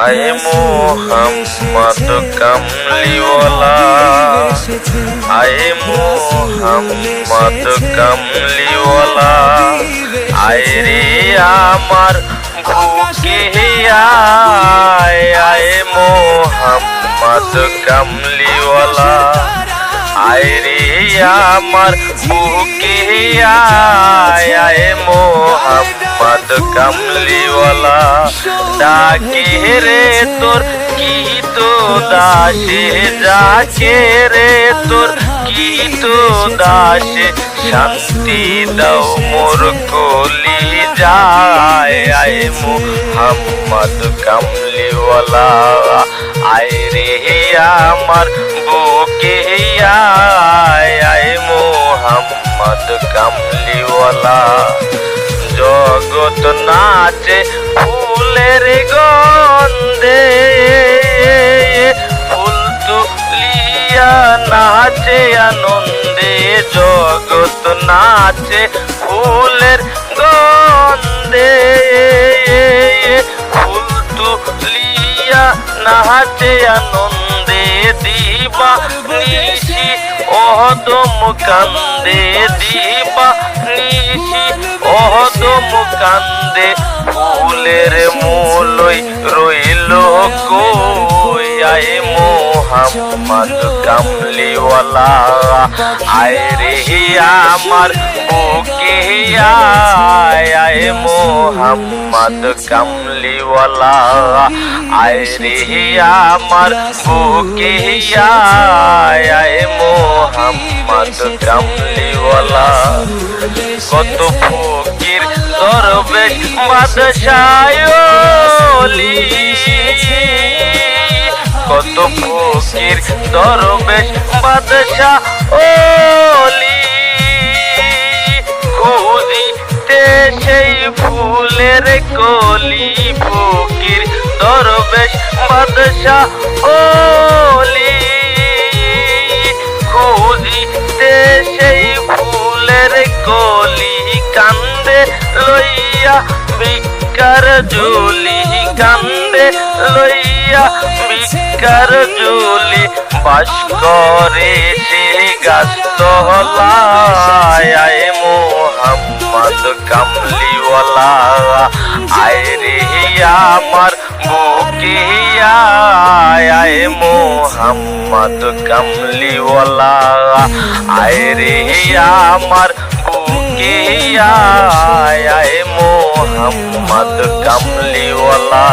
আয় মোহাম্মদ কামলিওয়ালা, আয় মোহাম্মদ কামলিওয়ালা, আয় রে আমার বুকে আয়, আয় মোহাম্মদ কামলিওয়ালা, আয় রে আমার বুকে আয়, আয় মোহাম্মদ কামলিওয়ালা। ডাকে রে তোর কি তো দাসে, যাকে রে তোর কি তো দাসে, শান্তি দাও মোর কলি যায়, আয় মোহাম্মদ কামলিওয়ালা, আয় রে আমার বুকে আয়, আয় মোহাম্মদ কামলিওয়ালা। জগৎ নাচে ফুলের গন্ধে, ফুল তুলিয়া নাচে আনন্দে, জগৎ নাচে ফুলের গন্ধে, ফুল তুলিয়া নাচে আনন্দে, দিবা নিশি অহদম কান্দে, দিবা নিশি অহদম কান্দে, ফুলের মূলই রইল কই, আয় মোহাম্মদ কামলিওয়ালা, আয় রে আমার বুকে আয়, আয় মোহাম্মদ কামলিওয়ালা, আয় রে আমার বুকে আয়, আয় মোহাম্মদ কামলিওয়ালা। কত ফকির দরবেশ বাদশাহ ওলি, কত ফকির দরবেশ বাদশাহ ওলি, খুঁজিতে সেই ফুলের কলি, ফকির দরবেশ বাদশাহ ওলি, খুঁজিতে সেই ফুলের কলি, কান্দে লইয়া ভিক্ষার ঝুলি, কান্দে লইয়া ভিক্ষার ঝুলি, বাস করে সে গাছতলায়, আয় মোহাম্মদ কামলিওয়ালা, আয় রে আমার বুকে আয়, আয় মোহাম্মদ কামলিওয়ালা, আয় রে আমার বুকে আয়, আয় মোহাম্মদ কামলিওয়ালা।